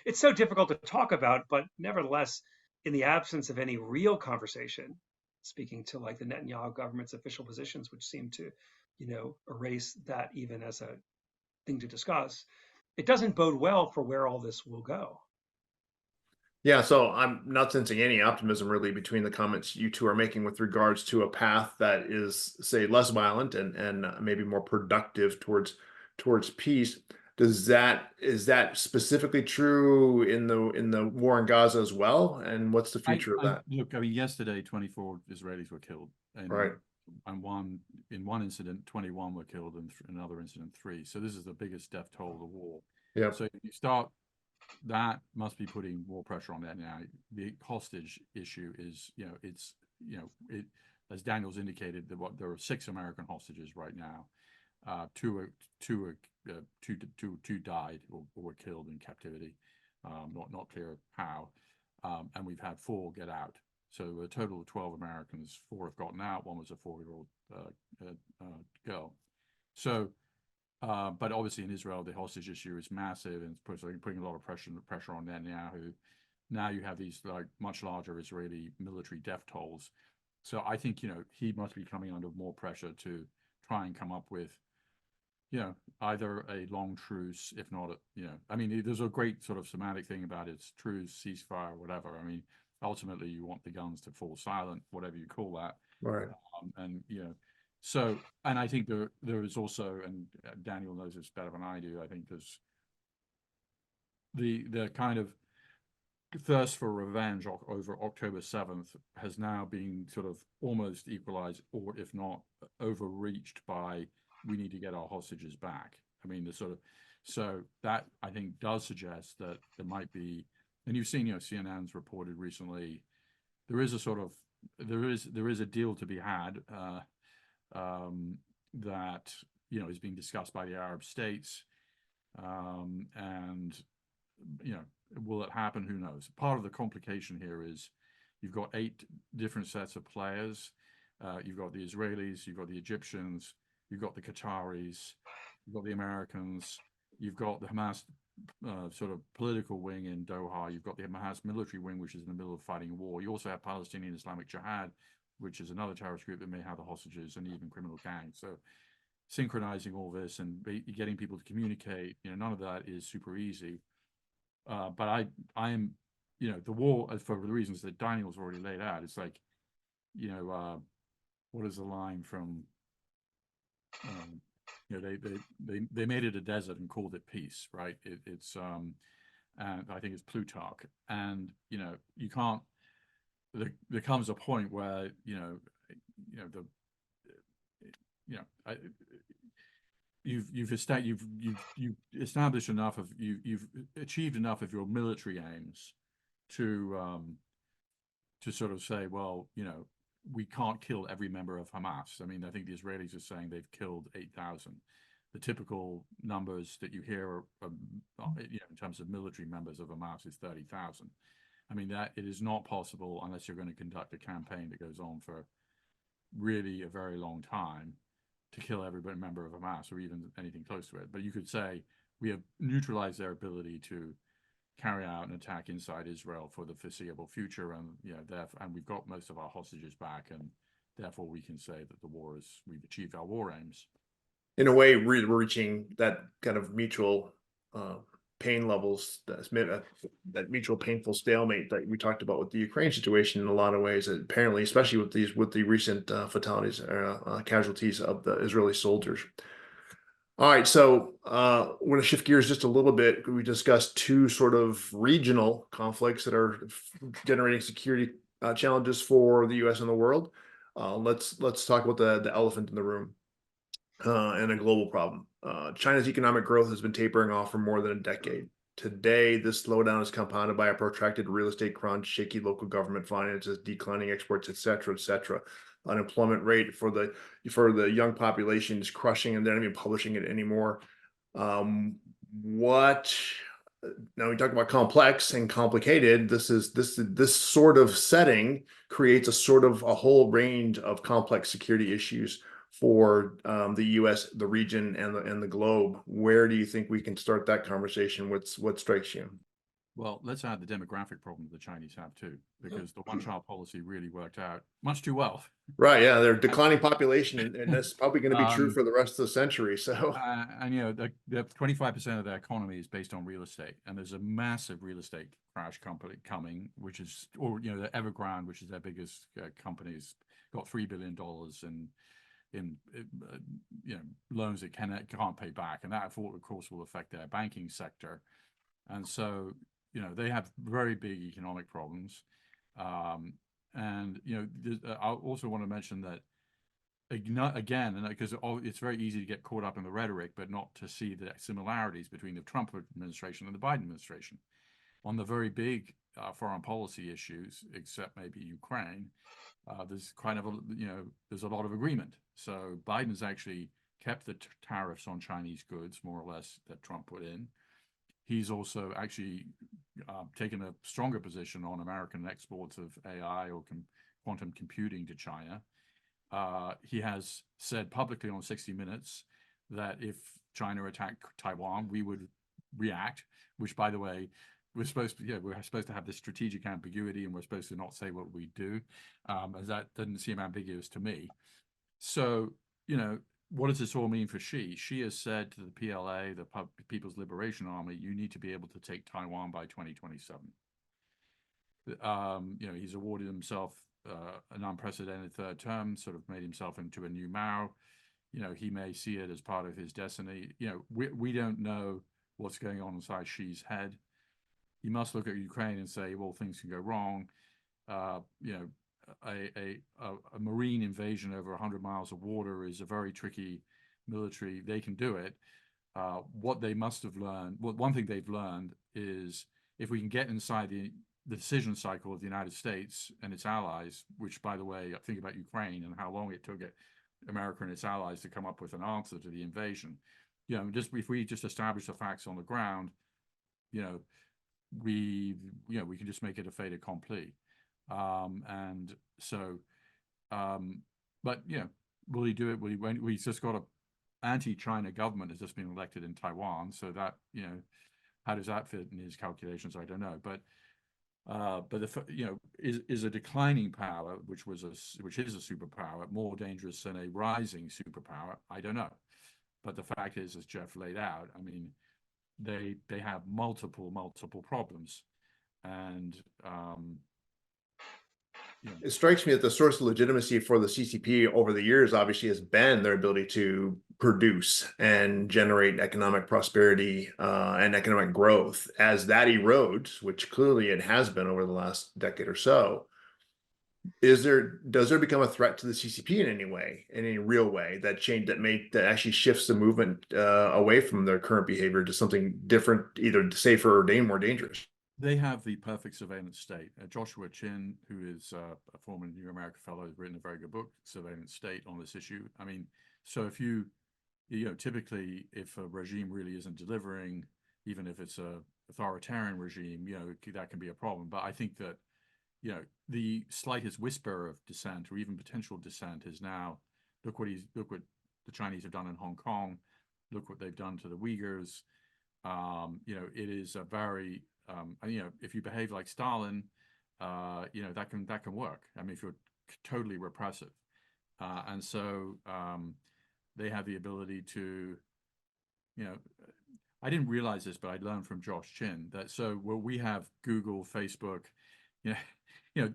It's so difficult to talk about, but nevertheless, in the absence of any real conversation, speaking to like the Netanyahu government's official positions, which seem to, erase that even as a thing to discuss, it doesn't bode well for where all this will go. Yeah, so I'm not sensing any optimism really between the comments you two are making with regards to a path that is, say, less violent and maybe more productive towards peace. Is that specifically true in the war in Gaza as well? And what's the future of that? Look, I mean, yesterday 24 Israelis were killed, Right. And in one incident 21 were killed, and in another incident 3. So this is the biggest death toll of the war. Yeah. So if you start, that must be putting more pressure on that now. The hostage issue is, as Daniel's indicated, there are 6 American hostages right now. Two died or were killed in captivity. Not clear how. And we've had 4 get out. So a total of 12 Americans. 4 have gotten out. 1 was a 4-year-old girl. So. But obviously in Israel, the hostage issue is massive, and it's putting a lot of pressure on Netanyahu. Now you have these like much larger Israeli military death tolls. So I think, he must be coming under more pressure to try and come up with, either a long truce, if not, I mean, there's a great sort of semantic thing about it's truce, ceasefire, whatever. I mean, ultimately you want the guns to fall silent, whatever you call that. Right. So, and I think there is also, and Daniel knows this better than I do, I think there's the kind of thirst for revenge over October 7th has now been sort of almost equalized, or if not overreached by, we need to get our hostages back. I mean, so that I think does suggest that there might be, and you've seen, CNN's reported recently, there is a deal to be had that, is being discussed by the Arab states, and will it happen? Who knows? Part of the complication here is you've got 8 different sets of players. You've got the Israelis, you've got the Egyptians, you've got the Qataris, you've got the Americans, you've got the Hamas sort of political wing in Doha, you've got the Hamas military wing, which is in the middle of fighting a war. You also have Palestinian Islamic Jihad, which is another terrorist group that may have the hostages, and even criminal gangs. So synchronizing all this and getting people to communicate, none of that is super easy. But I am, the war, for the reasons that Daniel's already laid out, it's like, what is the line from, they made it a desert and called it peace, right? It's and I think it's Plutarch, and you can't. There comes a point where you've established enough of you've achieved enough of your military aims to sort of say, well, we can't kill every member of Hamas. I mean, I think the Israelis are saying they've killed 8,000. The typical numbers that you hear in terms of military members of Hamas is 30,000. I mean, that it is not possible unless you're going to conduct a campaign that goes on for really a very long time to kill every member of Hamas or even anything close to it. But you could say we have neutralized their ability to carry out an attack inside Israel for the foreseeable future, and and we've got most of our hostages back, and therefore we can say that we've achieved our war aims. In a way, we're reaching that kind of mutual pain levels, that mutual painful stalemate that we talked about with the Ukraine situation in a lot of ways. Apparently, especially with the recent fatalities, casualties of the Israeli soldiers. All right, so we're going to shift gears just a little bit. We discussed 2 sort of regional conflicts that are generating security challenges for the U.S. and the world. Let's talk about the elephant in the room and a global problem. China's economic growth has been tapering off for more than a decade. Today, this slowdown is compounded by a protracted real estate crunch, shaky local government finances, declining exports, et cetera, et cetera. Unemployment rate for the young population is crushing, and they're not even publishing it anymore. Now we talk about complex and complicated. This sort of setting creates a whole range of complex security issues for the U.S., the region, and the globe. Where do you think we can start that conversation? What strikes you? Well, let's add the demographic problem the Chinese have too, because the one-child policy really worked out much too well. Right, yeah, they're declining population, and that's probably going to be true for the rest of the century. So, and the 25% of their economy is based on real estate, and there's a massive real estate crash company coming, which is, or the Evergrande, which is their biggest company's got $3 billion in loans that can't pay back, and that, of course, will affect their banking sector, and so they have very big economic problems. And I also want to mention that again, and because it's very easy to get caught up in the rhetoric, but not to see the similarities between the Trump administration and the Biden administration on the very big foreign policy issues, except maybe Ukraine. There's kind of there's a lot of agreement. So Biden's actually kept the tariffs on Chinese goods more or less that Trump put in. He's also actually taken a stronger position on American exports of AI or quantum computing to China. He has said publicly on 60 Minutes that if China attacked Taiwan, we would react, which, by the way, we're supposed to have this strategic ambiguity, and we're supposed to not say what we do, as that doesn't seem ambiguous to me. So, what does this all mean for Xi? Xi has said to the PLA, the People's Liberation Army, you need to be able to take Taiwan by 2027. He's awarded himself an unprecedented 3rd term, sort of made himself into a new Mao. He may see it as part of his destiny. We don't know what's going on inside Xi's head. you must look at Ukraine and say, well, things can go wrong. You know, a marine invasion over 100 miles of water is a very tricky military. They can do it. What they must have learned, well, one thing they've learned is if we can get inside the decision cycle of the United States and its allies, which, by the way, think about Ukraine and how long it took America and its allies to come up with an answer to the invasion. You know, just if we just establish the facts on the ground, you know, we can just make it a fait accompli. And so, but you know, will he do it? Will he? When we just got a anti-China government has just been elected in Taiwan, so that, you know, how does that fit in his calculations? I don't know, but you know, is a declining power, which is a superpower, more dangerous than a rising superpower? I don't know, but the fact is, as Jeff laid out, I mean, they have multiple problems, and you know, It strikes me that the source of legitimacy for the CCP over the years obviously has been their ability to produce and generate economic prosperity and economic growth. As that erodes, which clearly it has been over the last decade or so, does there become a threat to the CCP in any way, in any real way, that actually shifts the movement away from their current behavior to something different, either safer or more dangerous? they have the perfect surveillance state. Joshua Chin, who is a former New America Fellow, has written a very good book, Surveillance State, on this issue. I mean, so if you know, typically, if a regime really isn't delivering, even if it's a authoritarian regime, you know, that can be a problem. But I think that, you know, the slightest whisper of dissent or even potential dissent is now, look what the Chinese have done in Hong Kong, look what they've done to the Uyghurs. You know, it is a very you know, if you behave like Stalin, you know, that can work. I mean, if you're totally repressive, and so they have the ability to, you know, I didn't realize this, but I learned from Josh Chin that we have Google, Facebook, you know,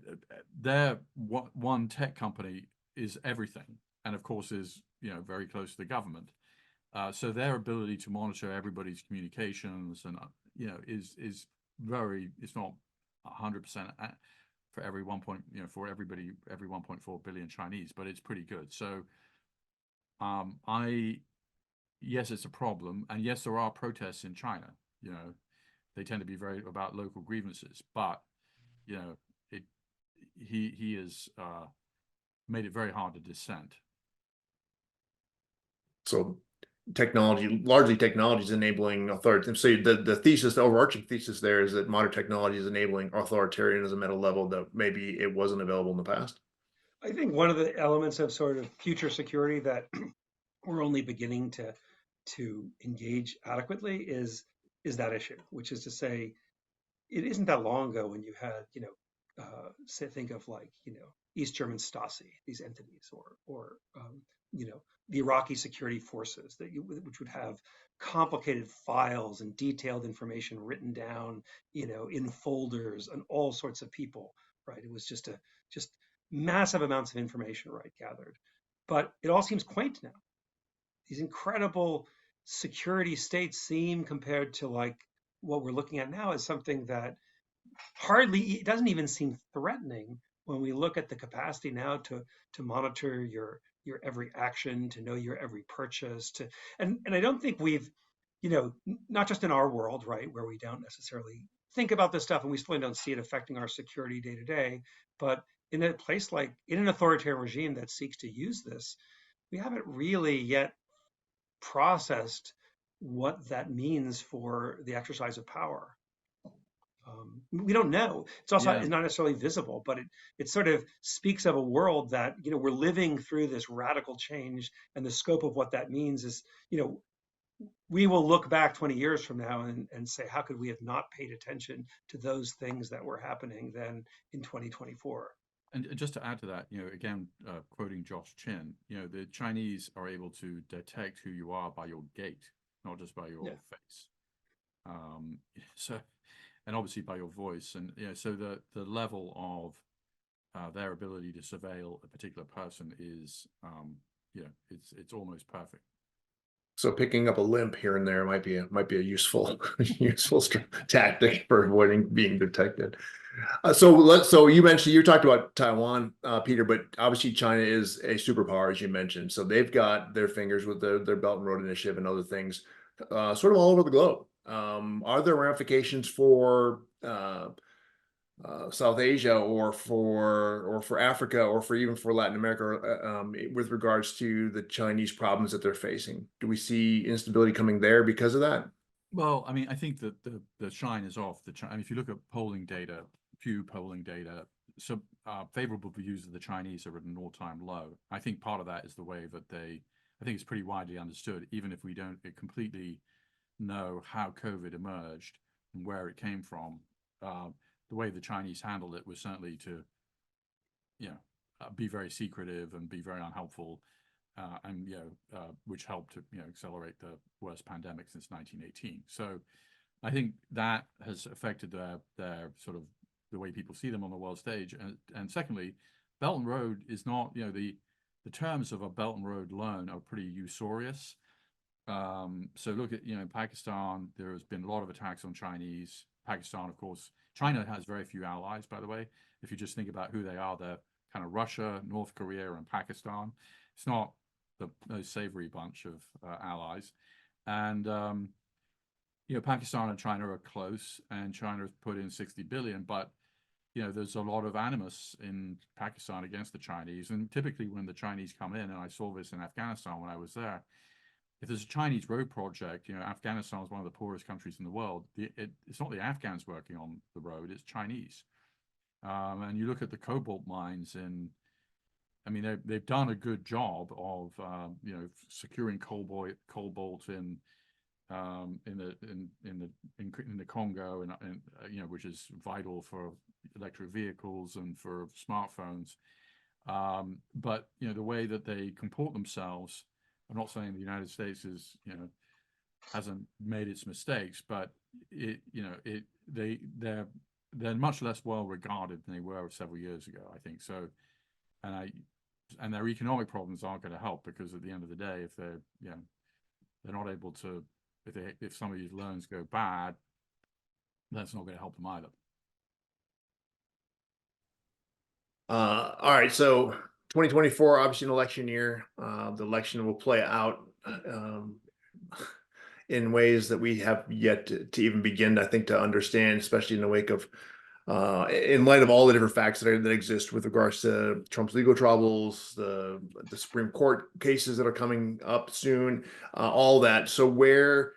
their one tech company is everything, and of course is, you know, very close to the government. So their ability to monitor everybody's communications and you know is very, it's not 100% for every for everybody, every 1.4 billion Chinese, but it's pretty good. So yes, it's a problem, and yes, there are protests in China. You know, they tend to be very about local grievances, but you know, he has made it very hard to dissent. So largely technology is enabling authority. So the overarching thesis there is that modern technology is enabling authoritarianism at a level that maybe it wasn't available in the past. I think one of the elements of sort of future security that we're only beginning to engage adequately is that issue, which is to say, it isn't that long ago when you had, you know, think of, like, you know, East German Stasi, these entities, or you know, the Iraqi security forces which would have complicated files and detailed information written down, you know, in folders, and all sorts of people, right? It was just massive amounts of information, right, gathered. But it all seems quaint now. These incredible security states seem, compared to like what we're looking at now, as something that it doesn't even seem threatening when we look at the capacity now to monitor your every action, to know your every purchase, and I don't think we've, you know, not just in our world, right, where we don't necessarily think about this stuff and we still don't see it affecting our security day to day, but in a place like, in an authoritarian regime that seeks to use this, we haven't really yet processed what that means for the exercise of power. We don't know. It's also, Yeah. it's not necessarily visible, but it sort of speaks of a world that, you know, we're living through this radical change, and the scope of what that means is, you know, we will look back 20 years from now and say, how could we have not paid attention to those things that were happening then in 2024? And just to add to that, you know, again, quoting Josh Chin, you know, the Chinese are able to detect who you are by your gait, not just by your face. So, and obviously by your voice, and you know, so the level of their ability to surveil a particular person is, you know, it's almost perfect. So picking up a limp here and there might be a useful useful tactic for avoiding being detected. So you talked about Taiwan, Peter, but obviously China is a superpower, as you mentioned. So they've got their fingers with their Belt and Road Initiative and other things, sort of all over the globe. Are there ramifications for South Asia or for Africa or for even for Latin America with regards to the Chinese problems that they're facing? Do we see instability coming there because of that? Well, I mean, I think that the shine is off. I mean, if you look at polling data, Pew polling data, so favorable views of the Chinese are at an all-time low. I think part of that is the way that I think it's pretty widely understood, even if we don't completely know how COVID emerged and where it came from. The way the Chinese handled it was certainly to, be very secretive and be very unhelpful, and which helped to accelerate the worst pandemic since 1918. So, I think that has affected their sort of the way people see them on the world stage. And secondly, Belt and Road is not the terms of a Belt and Road loan are pretty usurious. So look at Pakistan. There has been a lot of attacks on Chinese. Pakistan, of course, China has very few allies, by the way. If you just think about who they are, they're kind of Russia, North Korea, and Pakistan. It's not the most savory bunch of allies. And Pakistan and China are close, and China has put in 60 billion, but there's a lot of animus in Pakistan against the Chinese. And typically when the Chinese come in, and I saw this in Afghanistan when I was there, if there's a Chinese road project, Afghanistan is one of the poorest countries in the world. It's not the Afghans working on the road; it's Chinese. And you look at the cobalt mines, I mean, they've done a good job of securing cobalt in the Congo, and which is vital for electric vehicles and for smartphones. But the way that they comport themselves. I'm not saying the United States hasn't made its mistakes, but they're much less well regarded than they were several years ago, I think. So, and their economic problems aren't going to help, because at the end of the day, if they're not able to, if some of these loans go bad, that's not going to help them either. All right, so 2024, obviously an election year. The election will play out in ways that we have yet to even begin, I think, to understand, especially in the wake of, in light of all the different facts that exist with regards to Trump's legal troubles, the Supreme Court cases that are coming up soon, all that. So where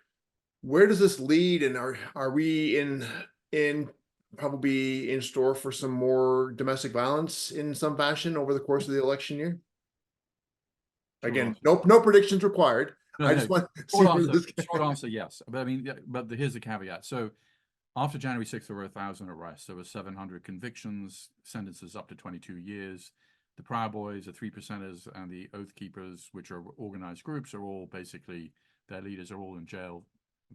does this lead, and are we in probably in store for some more domestic violence in some fashion over the course of the election year? Again, no predictions required. No, I just want to see short answer, yes. But I mean, but here's the caveat. So after January 6th, there were 1,000 arrests. There were 700 convictions, sentences up to 22 years. The Proud Boys, the 3%ers, and the Oath Keepers, which are organized groups, are all basically, their leaders are all in jail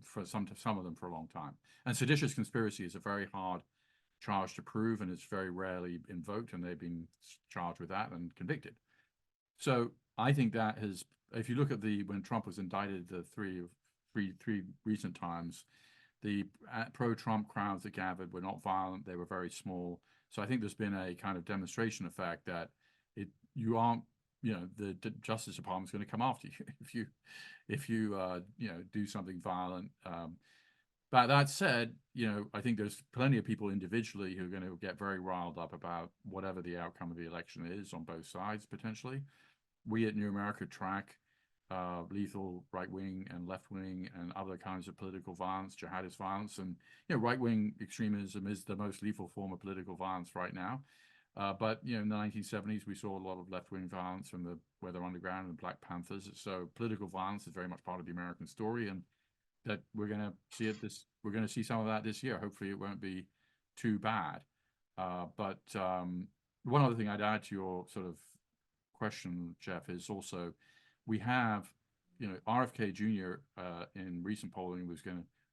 for some of them for a long time. And seditious conspiracy is a very hard charge to prove, and it's very rarely invoked, and they've been charged with that and convicted. So I think that has, if you look at when Trump was indicted, the three recent times, the pro-Trump crowds that gathered were not violent; they were very small. So I think there's been a kind of demonstration effect that you aren't, the Justice Department's going to come after you if you do something violent. But that said, I think there's plenty of people individually who are going to get very riled up about whatever the outcome of the election is on both sides, potentially. We at New America track lethal right-wing and left-wing and other kinds of political violence, jihadist violence. And, right-wing extremism is the most lethal form of political violence right now. But, in the 1970s, we saw a lot of left-wing violence from the Weather Underground and Black Panthers. So political violence is very much part of the American story, and that we're going to see we're going to see some of that this year. Hopefully it won't be too bad. But one other thing I'd add to your sort of question, Jeff, is also we have, RFK Jr. In recent polling was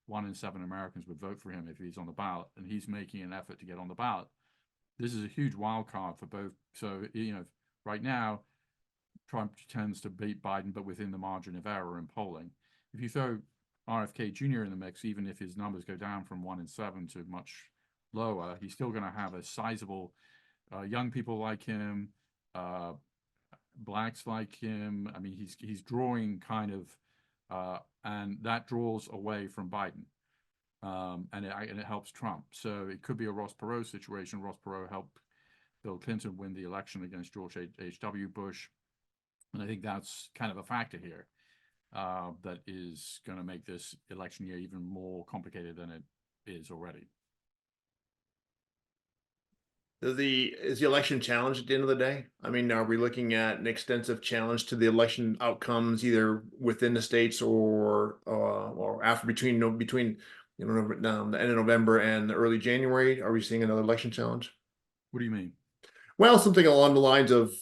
1 in 7 Americans would vote for him if he's on the ballot, and he's making an effort to get on the ballot. This is a huge wild card for both. So, right now, Trump tends to beat Biden, but within the margin of error in polling. if you throw RFK Jr. in the mix, even if his numbers go down from 1 in 7 to much lower, he's still going to have a sizable young people like him, blacks like him. I mean, he's drawing kind of, and that draws away from Biden, and it helps Trump. So it could be a Ross Perot situation. Ross Perot helped Bill Clinton win the election against George H.W. Bush, and I think that's kind of a factor here that is going to make this election year even more complicated than it is already. Is the election challenged at the end of the day? I mean, are we looking at an extensive challenge to the election outcomes, either within the states or after between the end of November and early January? Are we seeing another election challenge? What do you mean? Well, something along the lines of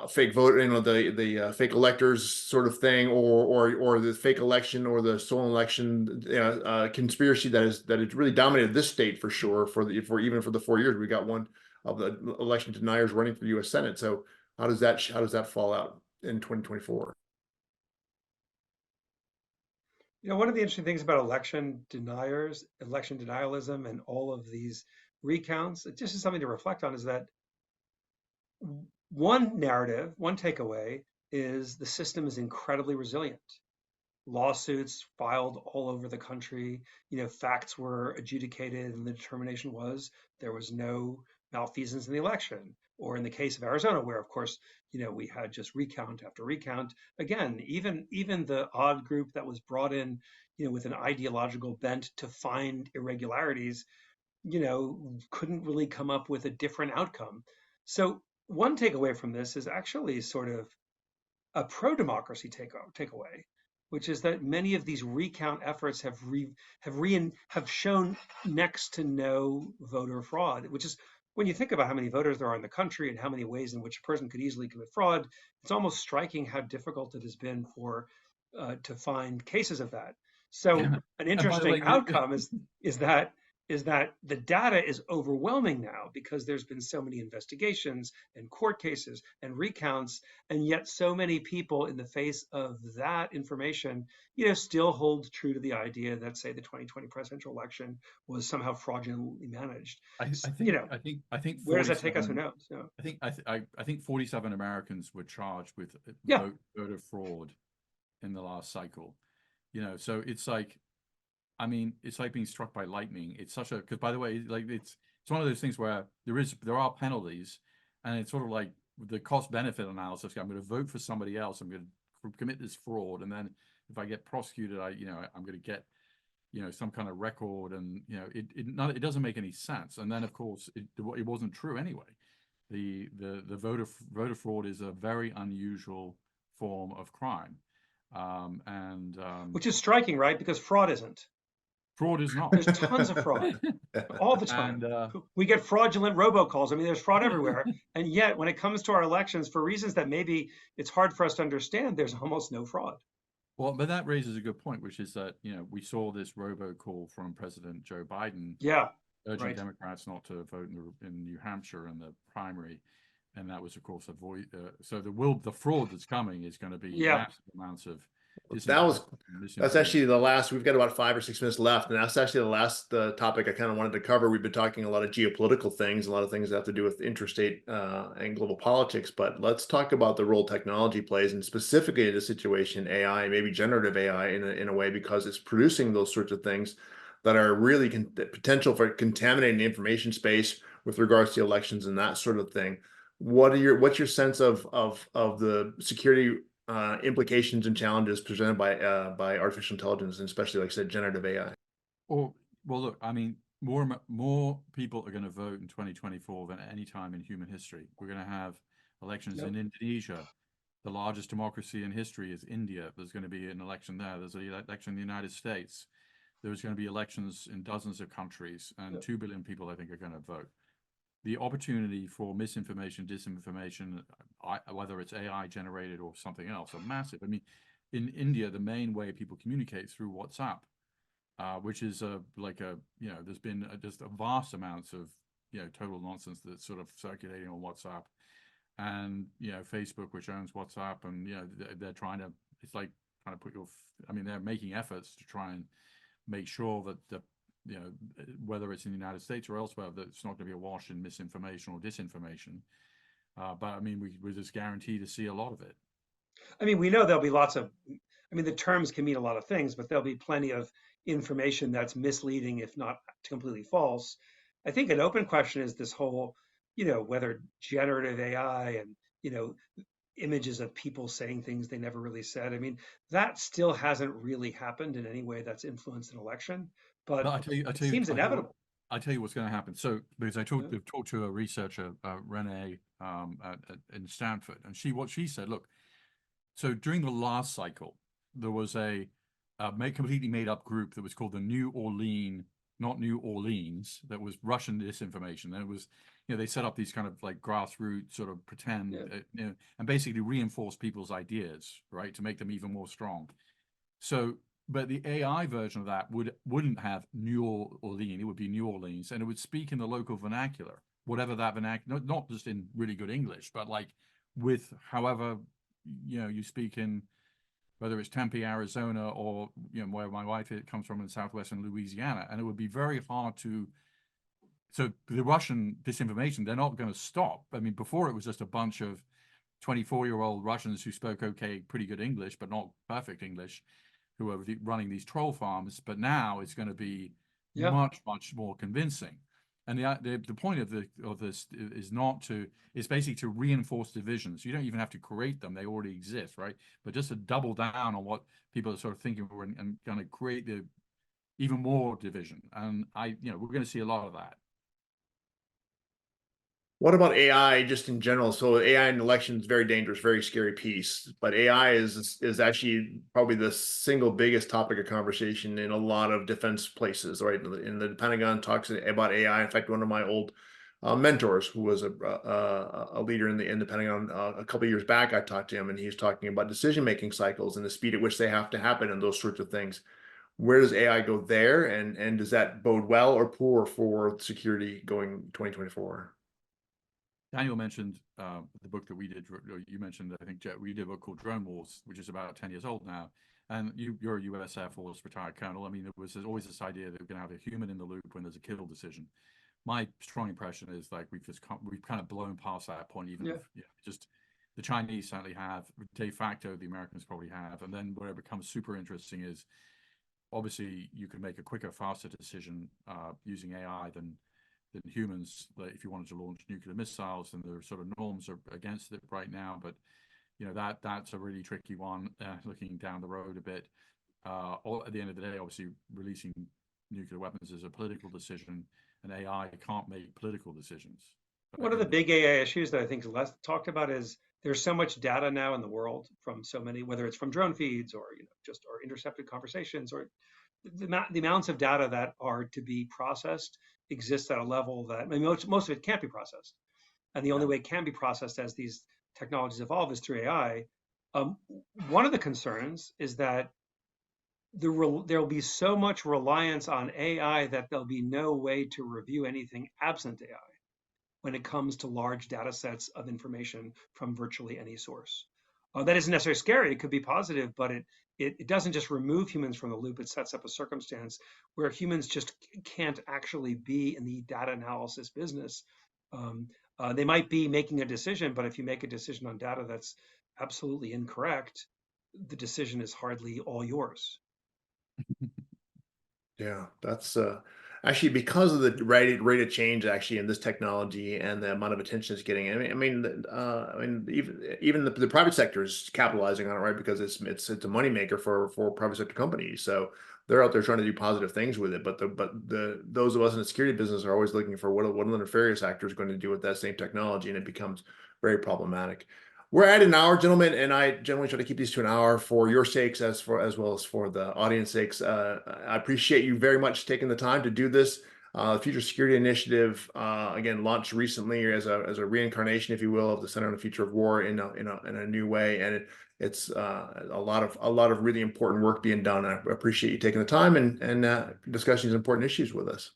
fake vote, the fake electors sort of thing, or the fake election or the stolen election conspiracy that has really dominated this state for sure. Even for the 4 years, we got one of the election deniers running for the U.S. Senate. So how does that fall out in 2024? One of the interesting things about election deniers, election denialism, and all of these recounts, it just is something to reflect on, is that one narrative, one takeaway is the system is incredibly resilient. Lawsuits filed all over the country, facts were adjudicated, and the determination was there was no malfeasance in the election. Or in the case of Arizona, where, of course, we had just recount after recount. Again, even the odd group that was brought in, with an ideological bent to find irregularities, couldn't really come up with a different outcome. So one takeaway from this is actually sort of a pro-democracy takeaway, which is that many of these recount efforts have shown next to no voter fraud, which is, when you think about how many voters there are in the country and how many ways in which a person could easily commit fraud, it's almost striking how difficult it has been to find cases of that. So an interesting outcome is that the data is overwhelming now, because there's been so many investigations and court cases and recounts, and yet so many people, in the face of that information, still hold true to the idea that, say, the 2020 presidential election was somehow fraudulently managed. I think where does that take us? Who knows? I think 47 Americans were charged with voter fraud in the last cycle. So it's like, I mean, it's like being struck by lightning. It's because, by the way, like it's one of those things where there are penalties, and it's sort of like the cost benefit analysis. I'm going to vote for somebody else. I'm going to commit this fraud, and then if I get prosecuted, I'm going to get some kind of record, and it doesn't make any sense. And then, of course, it wasn't true anyway. The voter fraud is a very unusual form of crime, which is striking, right? Because fraud isn't. Fraud is not. There's tons of fraud all the time. We get fraudulent robocalls. I mean, there's fraud everywhere. And yet, when it comes to our elections, for reasons that maybe it's hard for us to understand, there's almost no fraud. Well, but that raises a good point, which is that, we saw this robocall from President Joe Biden, urging Democrats not to vote in New Hampshire in the primary. And that was, of course, so the fraud that's coming is going to be massive amounts of. That's actually the last. We've got about 5 or 6 minutes left, and that's actually the last topic I kind of wanted to cover. We've been talking a lot of geopolitical things, a lot of things that have to do with interstate and global politics. But let's talk about the role technology plays, and specifically the situation AI, maybe generative AI, in a way, because it's producing those sorts of things that are really potential for contaminating the information space with regards to elections and that sort of thing. What's your sense of the security implications and challenges presented by artificial intelligence, and especially, like I said, generative AI? Well, look, I mean, more people are going to vote in 2024 than any time in human history. We're going to have elections in Indonesia. The largest democracy in history is India. There's going to be an election there. There's an election in the United States. There's going to be elections in dozens of countries, and 2 billion people, I think, are going to vote. The opportunity for misinformation, disinformation, whether it's AI generated or something else, are massive. I mean, in India, the main way people communicate is through WhatsApp, which is there's been just a vast amounts of total nonsense that's sort of circulating on Facebook, which owns WhatsApp, and they're trying kind of put your, I mean, they're making efforts to try and make sure that the, whether it's in the United States or elsewhere, that it's not going to be awash in misinformation or disinformation. But I mean, we're just guaranteed to see a lot of it. I mean, we know there'll be lots of, I mean, the terms can mean a lot of things, but there'll be plenty of information that's misleading, if not completely false. I think an open question is this whole, whether generative AI and, images of people saying things they never really said. I mean, that still hasn't really happened in any way that's influenced an election, but I tell you, it seems inevitable. I tell you what's going to happen. So, because I talked to a researcher, Renee, in Stanford, and what she said, look, so during the last cycle, there was a completely made up group that was called the New Orleans, not New Orleans, that was Russian disinformation. And it was, they set up these kind of like grassroots sort of pretend, and basically reinforce people's ideas, right, to make them even more strong. So, but the AI version of that wouldn't have New Orleans, it would be New Orleans, and it would speak in the local vernacular, whatever that vernacular, not just in really good English, but like with however, you speak in, whether it's Tempe, Arizona, or, where my wife comes from in southwestern Louisiana. And it would be very hard to, so the Russian disinformation, they're not going to stop. I mean, before it was just a bunch of 24-year-old Russians who spoke pretty good English, but not perfect English, who are running these troll farms. But now it's going to be much, much more convincing. And the point of this is basically to reinforce divisions. You don't even have to create them; they already exist, right? But just to double down on what people are sort of thinking and kind of create the even more division. And we're going to see a lot of that. What about AI just in general? So AI in elections, very dangerous, very scary piece. But AI is actually probably the single biggest topic of conversation in a lot of defense places, right? In the Pentagon talks about AI. In fact, one of my old mentors, who was a leader in the Pentagon a couple of years back, I talked to him, and he was talking about decision-making cycles and the speed at which they have to happen and those sorts of things. Where does AI go there, and does that bode well or poor for security going 2024? Daniel mentioned the book that we did. You mentioned, I think, we did a book called Drone Wars, which is about 10 years old now. And you're a U.S. Air Force retired colonel. I mean, there's always this idea that we're going to have a human in the loop when there's a kill decision. My strong impression is like we've kind of blown past that point. Even if, just the Chinese certainly have, de facto the Americans probably have. And then where it becomes super interesting is obviously you can make a quicker, faster decision using AI than humans. Like if you wanted to launch nuclear missiles, and the sort of norms are against it right now. But that's a really tricky one. Looking down the road a bit, at the end of the day, obviously releasing nuclear weapons is a political decision, and AI can't make political deciins. One of the big AI issues that I think is less talked about is there's so much data now in the world from so many, whether it's from drone feeds or or intercepted conversations, or the amounts of data that are to be processed exists at a level that, I mean, most of it can't be processed, and the only way it can be processed as these technologies evolve is through AI. One of the concerns is that there will be so much reliance on AI that there'll be no way to review anything absent AI when it comes to large data sets of information from virtually any source. That isn't necessarily scary. It could be positive, but it doesn't just remove humans from the loop. It sets up a circumstance where humans just can't actually be in the data analysis business. They might be making a decision, but if you make a decision on data that's absolutely incorrect, the decision is hardly all yours. Yeah, that's actually because of the rate of change actually in this technology and the amount of attention it's getting. I mean, even the private sector is capitalizing on it, right? Because it's a moneymaker for private sector companies. So they're out there trying to do positive things with it. But those of us in the security business are always looking for what are the nefarious actors going to do with that same technology, and it becomes very problematic. We're at an hour, gentlemen, and I generally try to keep these to an hour for your sakes as well as for the audience sakes. I appreciate you very much taking the time to do this. Future Security Initiative, again, launched recently as a reincarnation, if you will, of the Center on the Future of War in a new way, and it's a lot of really important work being done. I appreciate you taking the time and discussing these important issues with us.